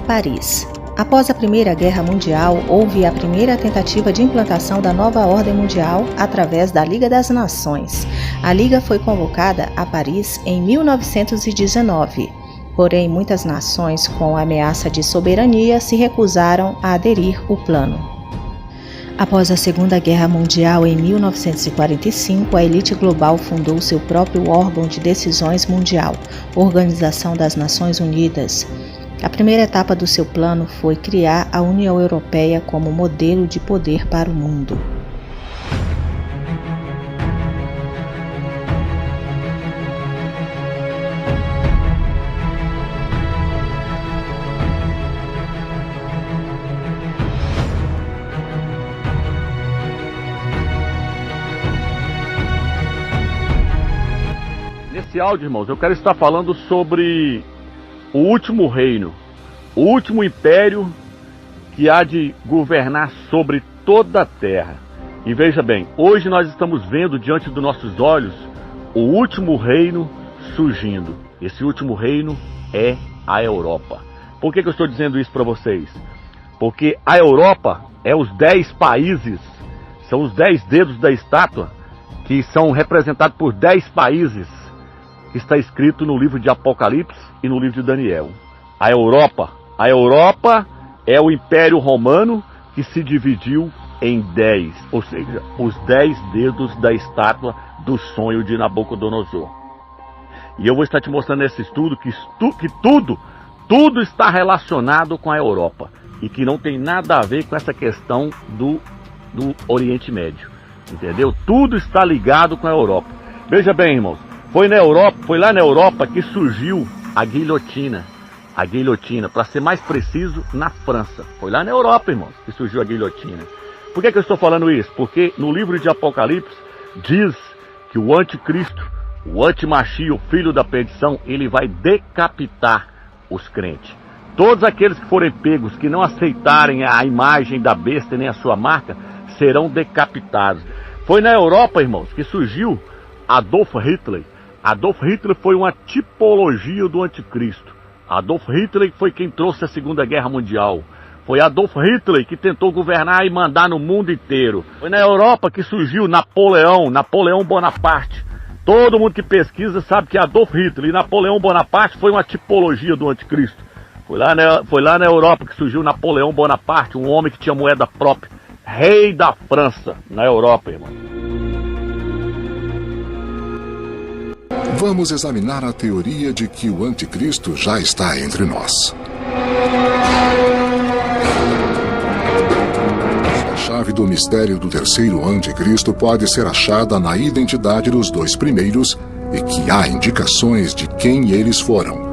Paris. Após a Primeira Guerra Mundial, houve a primeira tentativa de implantação da nova ordem mundial através da Liga das Nações. A Liga foi convocada a Paris em 1919, porém muitas nações com ameaça de soberania se recusaram a aderir ao plano. Após a Segunda Guerra Mundial, em 1945, a elite global fundou seu próprio órgão de decisões mundial, Organização das Nações Unidas. A primeira etapa do seu plano foi criar a União Europeia como modelo de poder para o mundo. Nesse áudio, irmãos, eu quero estar falando sobre o último reino, o último império que há de governar sobre toda a terra. E veja bem, hoje nós estamos vendo diante dos nossos olhos o último reino surgindo. Esse último reino é a Europa. Por que eu estou dizendo isso para vocês? Porque a Europa é os 10 países, são os 10 dedos da estátua, que são representados por 10 países, que está escrito no livro de Apocalipse e no livro de Daniel. A Europa é o Império Romano que se dividiu em 10, ou seja, os 10 dedos da estátua do sonho de Nabucodonosor. E eu vou estar te mostrando nesse estudo que tudo está relacionado com a Europa e que não tem nada a ver com essa questão do Oriente Médio, entendeu? Tudo está ligado com a Europa. Veja bem, irmãos, foi lá na Europa que surgiu a guilhotina. A guilhotina, para ser mais preciso, na França. Foi lá na Europa, irmãos, que surgiu a guilhotina. Por que eu estou falando isso? Porque no livro de Apocalipse diz que o anticristo, o antimachia, o filho da perdição, ele vai decapitar os crentes. Todos aqueles que forem pegos, que não aceitarem a imagem da besta nem a sua marca, serão decapitados. Foi na Europa, irmãos, que surgiu Adolf Hitler. Adolf Hitler foi uma tipologia do anticristo. Adolf Hitler foi quem trouxe a Segunda Guerra Mundial. Foi Adolf Hitler que tentou governar e mandar no mundo inteiro. Foi na Europa que surgiu Napoleão Bonaparte. Todo mundo que pesquisa sabe que Adolf Hitler e Napoleão Bonaparte foi uma tipologia do anticristo. Foi lá na Europa que surgiu Napoleão Bonaparte, um homem que tinha moeda própria. Rei da França, na Europa, irmão. Vamos examinar a teoria de que o anticristo já está entre nós. A chave do mistério do terceiro anticristo pode ser achada na identidade dos 2 primeiros e que há indicações de quem eles foram.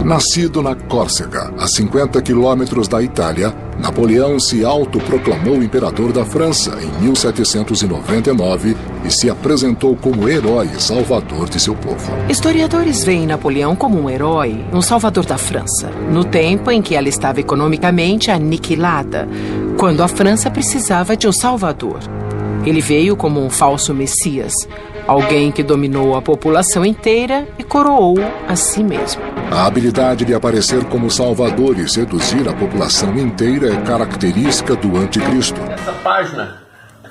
Nascido na Córcega, a 50 quilômetros da Itália, Napoleão se autoproclamou imperador da França em 1799 e se apresentou como herói e salvador de seu povo. Historiadores veem Napoleão como um herói, um salvador da França, no tempo em que ela estava economicamente aniquilada, quando a França precisava de um salvador. Ele veio como um falso messias, alguém que dominou a população inteira e coroou a si mesmo. A habilidade de aparecer como salvador e seduzir a população inteira é característica do anticristo. Essa página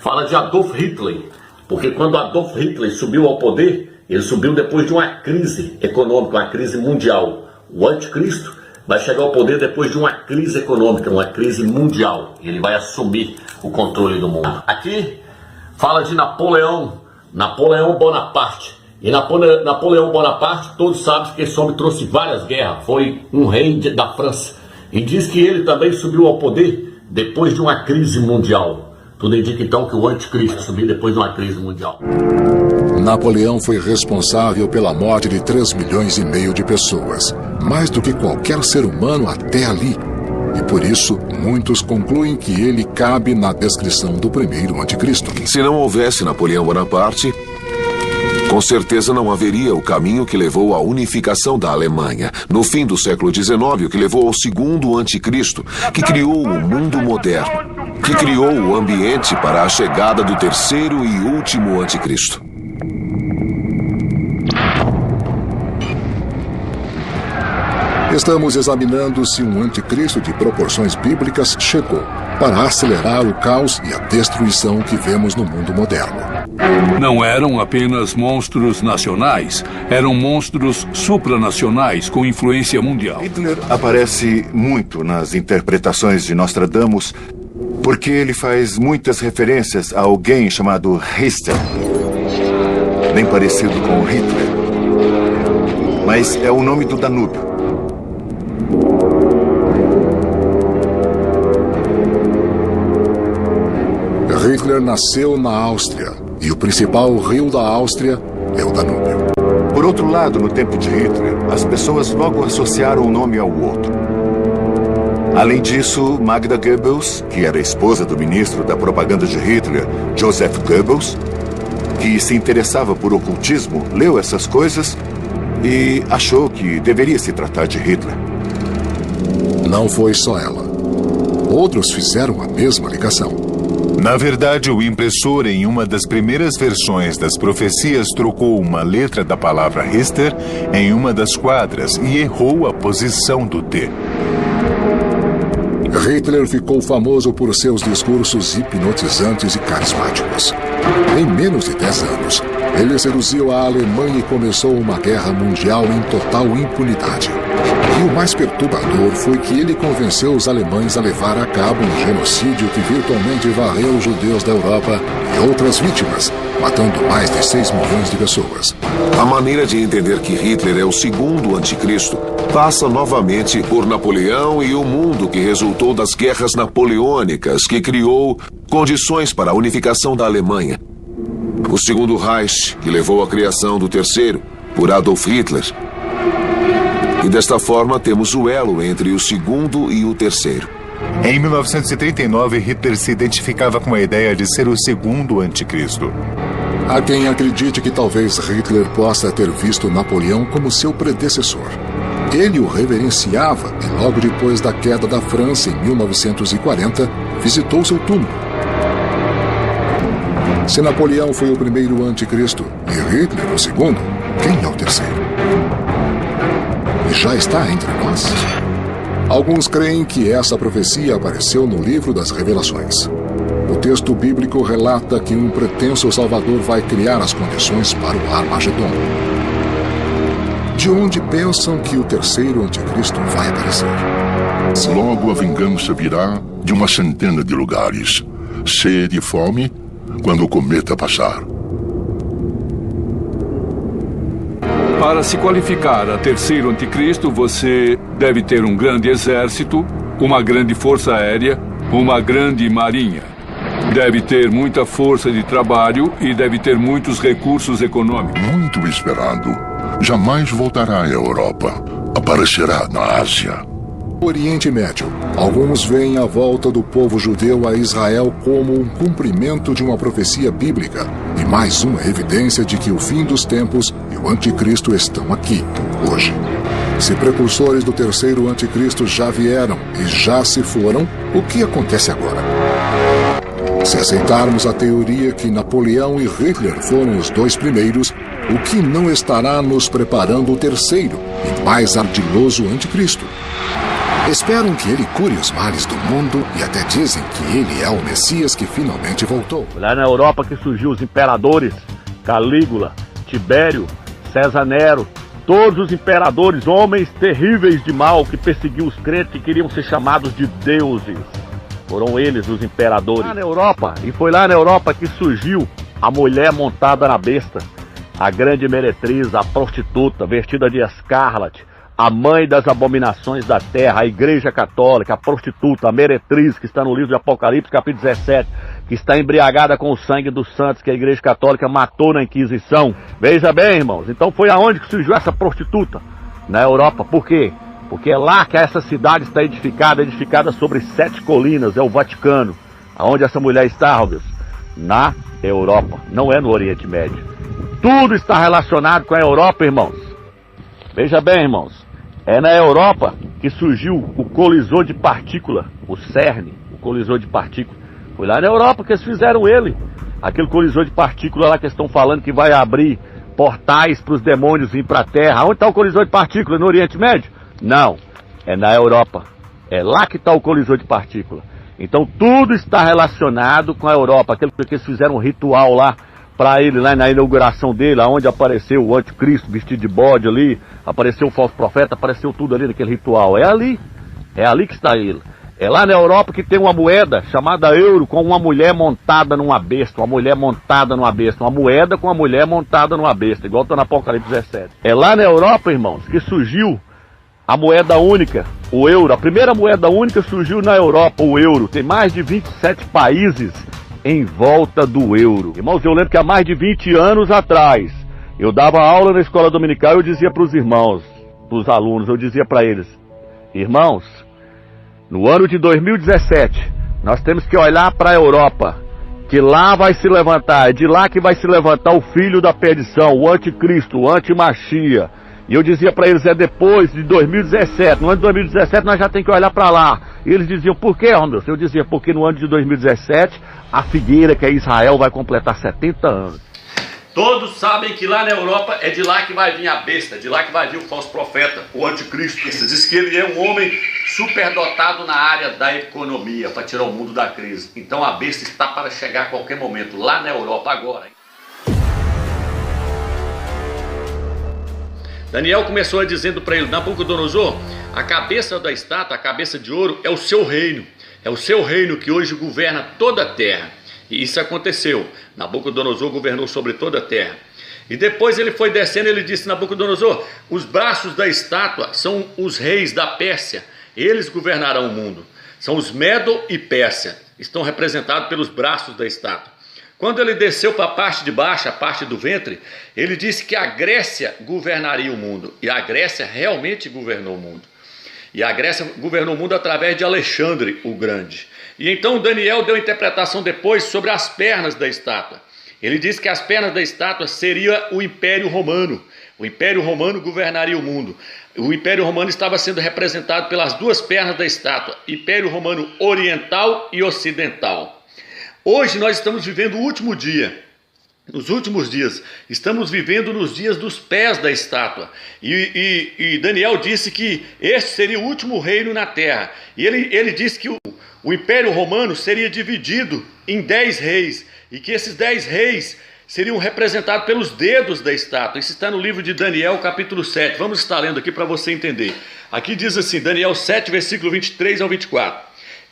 fala de Adolf Hitler, porque quando Adolf Hitler subiu ao poder, ele subiu depois de uma crise econômica, uma crise mundial. O anticristo vai chegar ao poder depois de uma crise econômica, uma crise mundial. Ele vai assumir o controle do mundo. Aqui fala de Napoleão Bonaparte. E Napoleão Bonaparte, todos sabem que esse homem trouxe várias guerras, foi um rei da França. E diz que ele também subiu ao poder depois de uma crise mundial. Tudo indica então que o anticristo subiu depois de uma crise mundial. Napoleão foi responsável pela morte de 3,5 milhões de pessoas, mais do que qualquer ser humano até ali. E por isso, muitos concluem que ele cabe na descrição do primeiro anticristo. Se não houvesse Napoleão Bonaparte, com certeza não haveria o caminho que levou à unificação da Alemanha, no fim do século XIX, o que levou ao segundo anticristo, que criou o mundo moderno, que criou o ambiente para a chegada do terceiro e último anticristo. Estamos examinando se um anticristo de proporções bíblicas chegou para acelerar o caos e a destruição que vemos no mundo moderno. Não eram apenas monstros nacionais, eram monstros supranacionais com influência mundial. Hitler aparece muito nas interpretações de Nostradamus porque ele faz muitas referências a alguém chamado Richter, bem parecido com Hitler, mas é o nome do Danúbio. Hitler nasceu na Áustria e o principal rio da Áustria é o Danúbio. Por outro lado, no tempo de Hitler, as pessoas logo associaram um nome ao outro. Além disso, Magda Goebbels, que era esposa do ministro da propaganda de Hitler, Joseph Goebbels, que se interessava por ocultismo, leu essas coisas e achou que deveria se tratar de Hitler. Não foi só ela. Outros fizeram a mesma ligação. Na verdade, o impressor, em uma das primeiras versões das profecias, trocou uma letra da palavra Richter em uma das quadras e errou a posição do T. Hitler ficou famoso por seus discursos hipnotizantes e carismáticos. Em menos de 10 anos, ele seduziu a Alemanha e começou uma guerra mundial em total impunidade. E o mais perturbador foi que ele convenceu os alemães a levar a cabo um genocídio que virtualmente varreu os judeus da Europa e outras vítimas, matando mais de 6 milhões de pessoas. A maneira de entender que Hitler é o segundo anticristo passa novamente por Napoleão e o mundo que resultou das guerras napoleônicas, que criou condições para a unificação da Alemanha. O segundo Reich, que levou à criação do terceiro, por Adolf Hitler. E desta forma temos o elo entre o segundo e o terceiro. Em 1939, Hitler se identificava com a ideia de ser o segundo anticristo. Há quem acredite que talvez Hitler possa ter visto Napoleão como seu predecessor. Ele o reverenciava e logo depois da queda da França em 1940, visitou seu túmulo. Se Napoleão foi o primeiro anticristo e Hitler o segundo, quem é o terceiro? E já está entre nós? Alguns creem que essa profecia apareceu no livro das Revelações. O texto bíblico relata que um pretenso Salvador vai criar as condições para o Armagedon. De onde pensam que o terceiro anticristo vai aparecer? Logo a vingança virá de uma centena de lugares. Sede e fome quando o cometa passar. Para se qualificar a terceiro anticristo, você deve ter um grande exército, uma grande força aérea, uma grande marinha. Deve ter muita força de trabalho e deve ter muitos recursos econômicos. Muito esperado. Jamais voltará à Europa. Aparecerá na Ásia. Oriente Médio. Alguns veem a volta do povo judeu a Israel como um cumprimento de uma profecia bíblica e mais uma evidência de que o fim dos tempos e o anticristo estão aqui, hoje. Se precursores do terceiro anticristo já vieram e já se foram, o que acontece agora? Se aceitarmos a teoria que Napoleão e Hitler foram os dois primeiros, o que não estará nos preparando o terceiro e mais ardiloso anticristo? Esperam que ele cure os males do mundo e até dizem que ele é o Messias que finalmente voltou. Lá na Europa que surgiu os imperadores, Calígula, Tibério, César Nero, todos os imperadores, homens terríveis de mal que perseguiam os crentes que queriam ser chamados de deuses. Foram eles os imperadores. Lá na Europa, e foi lá na Europa que surgiu a mulher montada na besta, a grande meretriz, a prostituta, vestida de escarlate, a mãe das abominações da terra, a Igreja Católica, a prostituta, a meretriz, que está no livro de Apocalipse, capítulo 17, que está embriagada com o sangue dos santos que a Igreja Católica matou na Inquisição. Veja bem, irmãos, então foi aonde que surgiu essa prostituta? Na Europa. Por quê? Porque é lá que essa cidade está edificada sobre 7 colinas, é o Vaticano. Aonde essa mulher está, Robes? Na Europa, não é no Oriente Médio. Tudo está relacionado com a Europa, irmãos. Veja bem, irmãos, é na Europa que surgiu o colisor de partícula, o CERN, o colisor de partícula. Foi lá na Europa que eles fizeram ele. Aquele colisor de partícula lá que eles estão falando que vai abrir portais para os demônios vir para a Terra. Onde está o colisor de partícula? No Oriente Médio? Não, é na Europa. É lá que está o colisor de partícula. Então tudo está relacionado com a Europa. Aquele que eles fizeram um ritual lá para ele, lá na inauguração dele, onde apareceu o anticristo vestido de bode ali, apareceu o falso profeta, apareceu tudo ali naquele ritual. É ali que está ele. É lá na Europa que tem uma moeda chamada euro, com uma mulher montada numa besta, uma mulher montada numa besta, uma moeda com uma mulher montada numa besta, igual está no Apocalipse 17. É lá na Europa, irmãos, que surgiu a moeda única, o euro. A primeira moeda única surgiu na Europa, o euro. Tem mais de 27 países em volta do euro. Irmãos, eu lembro que há mais de 20 anos atrás, eu dava aula na escola dominical e eu dizia para os irmãos, para os alunos, eu dizia para eles: irmãos, no ano de 2017, nós temos que olhar para a Europa, que lá vai se levantar, é de lá que vai se levantar o filho da perdição, o anticristo, o antimachia. E eu dizia para eles, é depois de 2017, no ano de 2017 nós já temos que olhar para lá. E eles diziam, por quê, Anderson? Eu dizia, porque no ano de 2017, a figueira, que é Israel, vai completar 70 anos. Todos sabem que lá na Europa é de lá que vai vir a besta, de lá que vai vir o falso profeta, o anticristo. Diz que ele é um homem superdotado na área da economia, para tirar o mundo da crise. Então a besta está para chegar a qualquer momento, lá na Europa agora. Daniel começou dizendo para ele, Nabucodonosor, a cabeça da estátua, a cabeça de ouro, é o seu reino. É o seu reino que hoje governa toda a terra. E isso aconteceu. Nabucodonosor governou sobre toda a terra. E depois ele foi descendo, ele disse, Nabucodonosor, os braços da estátua são os reis da Pérsia. Eles governarão o mundo. São os Medo e Pérsia. Estão representados pelos braços da estátua. Quando ele desceu para a parte de baixo, a parte do ventre, ele disse que a Grécia governaria o mundo. E a Grécia realmente governou o mundo. E a Grécia governou o mundo através de Alexandre o Grande. E então Daniel deu interpretação depois sobre as pernas da estátua. Ele disse que as pernas da estátua seria o Império Romano. O Império Romano governaria o mundo. O Império Romano estava sendo representado pelas duas pernas da estátua. Império Romano Oriental e Ocidental. Hoje nós estamos vivendo o último dia, nos últimos dias, estamos vivendo nos dias dos pés da estátua. E Daniel disse que este seria o último reino na terra. E ele disse que o Império Romano seria dividido em 10 reis, e que esses 10 reis seriam representados pelos dedos da estátua. Isso está no livro de Daniel, capítulo 7. Vamos estar lendo aqui para você entender. Aqui diz assim, Daniel 7, versículo 23 ao 24.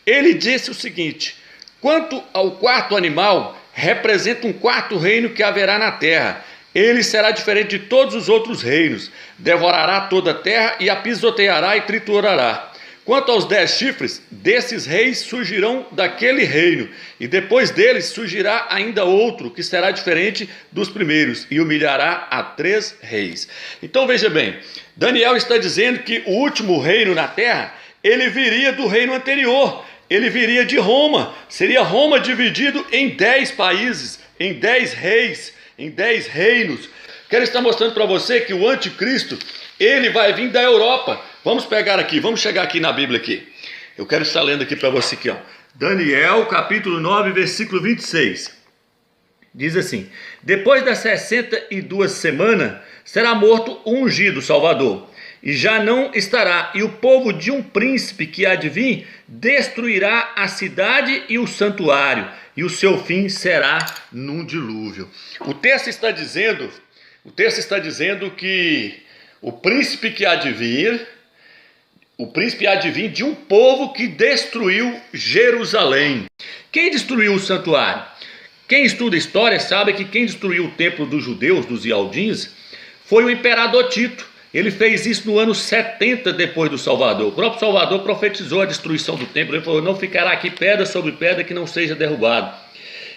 Ele disse o seguinte: quanto ao quarto animal, representa um quarto reino que haverá na terra. Ele será diferente de todos os outros reinos. Devorará toda a terra e a pisoteará e triturará. Quanto aos 10 chifres, desses reis surgirão daquele reino. E depois deles surgirá ainda outro, que será diferente dos primeiros, e humilhará a 3 reis. Então veja bem, Daniel está dizendo que o último reino na terra, ele viria do reino anterior. Ele viria de Roma, seria Roma dividido em 10 países, em 10 reis, em 10 reinos. Quero estar mostrando para você que o anticristo, ele vai vir da Europa. Vamos pegar aqui, vamos chegar aqui na Bíblia aqui. Eu quero estar lendo aqui para você aqui, ó. Daniel, capítulo 9, versículo 26. Diz assim, depois das 62 semanas, será morto o ungido Salvador. E já não estará, e o povo de um príncipe que há de vir destruirá a cidade e o santuário, e o seu fim será num dilúvio. O texto está dizendo que o príncipe que há de vir, de um povo que destruiu Jerusalém. Quem destruiu o santuário? Quem estuda história sabe que quem destruiu o templo dos judeus, dos Ialdins, foi o imperador Tito. Ele fez isso no ano 70 depois do Salvador. O próprio Salvador profetizou a destruição do templo. Ele falou, não ficará aqui pedra sobre pedra que não seja derrubado.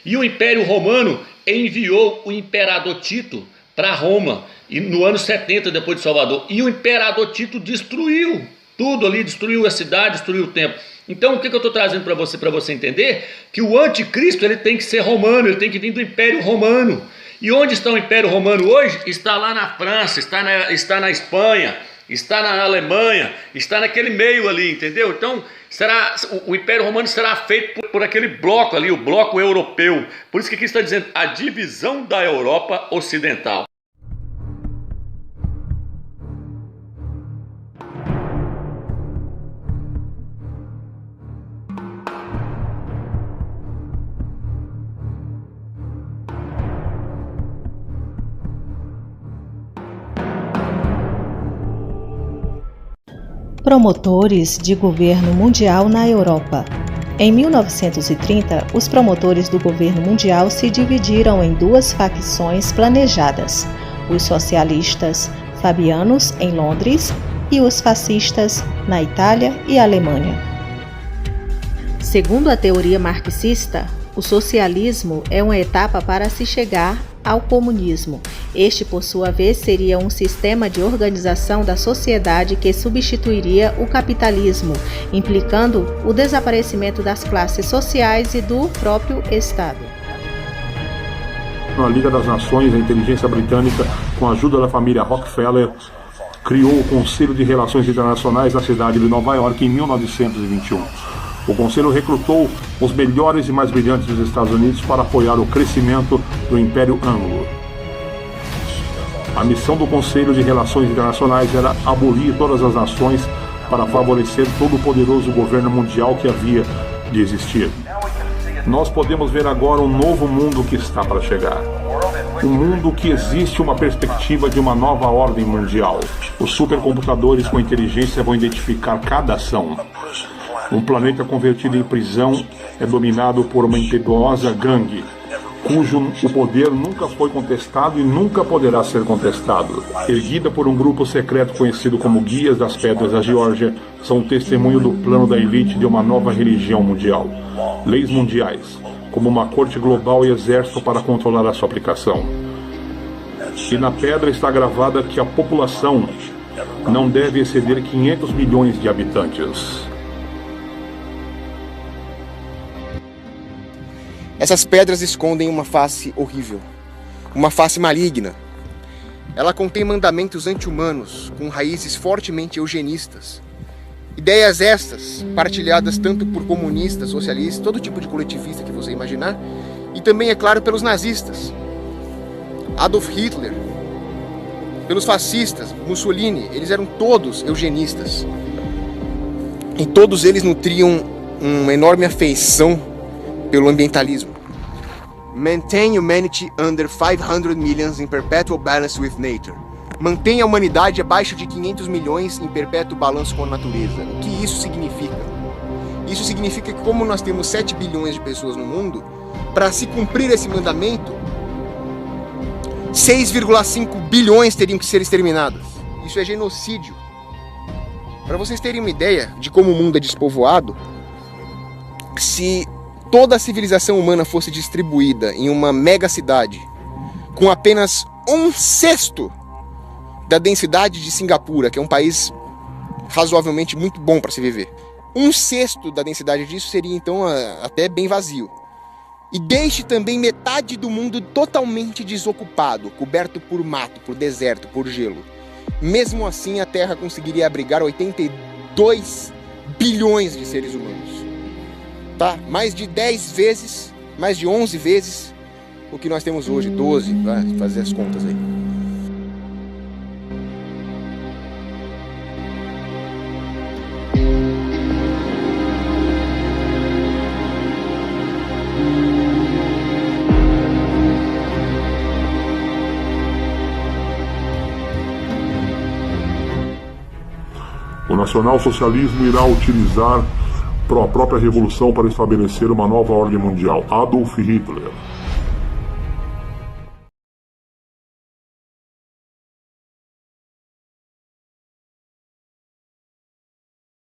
E o Império Romano enviou o imperador Tito para Roma, e no ano 70 depois do Salvador. E o imperador Tito destruiu tudo ali, destruiu a cidade, destruiu o templo. Então o que eu estou trazendo para você entender? Que o anticristo ele tem que ser romano, ele tem que vir do Império Romano. E onde está o Império Romano hoje? Está lá na França, está na Espanha, está na Alemanha, está naquele meio ali, entendeu? Então, o Império Romano será feito por aquele bloco ali, o bloco europeu. Por isso que aqui está dizendo a divisão da Europa Ocidental. Promotores de governo mundial na Europa. Em 1930, os promotores do governo mundial se dividiram em duas facções planejadas: os socialistas fabianos em Londres e os fascistas na Itália e Alemanha. Segundo a teoria marxista, o socialismo é uma etapa para se chegar ao comunismo. Este, por sua vez, seria um sistema de organização da sociedade que substituiria o capitalismo, implicando o desaparecimento das classes sociais e do próprio Estado. Na Liga das Nações, a inteligência britânica, com a ajuda da família Rockefeller, criou o Conselho de Relações Internacionais da cidade de Nova York em 1921. O Conselho recrutou os melhores e mais brilhantes dos Estados Unidos para apoiar o crescimento do Império Anglo. A missão do Conselho de Relações Internacionais era abolir todas as nações para favorecer todo o poderoso governo mundial que havia de existir. Nós podemos ver agora um novo mundo que está para chegar. Um mundo que existe uma perspectiva de uma nova ordem mundial. Os supercomputadores com inteligência vão identificar cada ação. Um planeta convertido em prisão é dominado por uma impetuosa gangue, cujo o poder nunca foi contestado e nunca poderá ser contestado. Erguida por um grupo secreto conhecido como Guias das Pedras da Geórgia, são um testemunho do plano da elite de uma nova religião mundial. Leis mundiais, como uma corte global e exército para controlar a sua aplicação. E na pedra está gravada que a população não deve exceder 500 milhões de habitantes. Essas pedras escondem uma face horrível, uma face maligna. Ela contém mandamentos anti-humanos, com raízes fortemente eugenistas. Ideias estas, partilhadas tanto por comunistas, socialistas, todo tipo de coletivista que você imaginar, e também, é claro, pelos nazistas. Adolf Hitler, pelos fascistas, Mussolini, eles eram todos eugenistas. E todos eles nutriam uma enorme afeição pelo ambientalismo. Maintain humanity under 500 millions in perpetual balance with nature. Mantenha a humanidade abaixo de 500 milhões em perpétuo balanço com a natureza. O que isso significa? Isso significa que, como nós temos 7 bilhões de pessoas no mundo, para se cumprir esse mandamento, 6,5 bilhões teriam que ser exterminadas. Isso é genocídio. Para vocês terem uma ideia de como o mundo é despovoado, se toda a civilização humana fosse distribuída em uma mega cidade com apenas 1/6 da densidade de Singapura, que é um país razoavelmente muito bom para se viver, 1/6 da densidade disso seria então até bem vazio. E deixe também metade do mundo totalmente desocupado, coberto por mato, por deserto, por gelo. Mesmo assim, a Terra conseguiria abrigar 82 bilhões de seres humanos. Tá? Mais de 10 vezes, mais de 11 vezes o que nós temos hoje, 12, vai fazer as contas aí. O nacionalsocialismo irá utilizar a própria revolução para estabelecer uma nova ordem mundial. Adolf Hitler.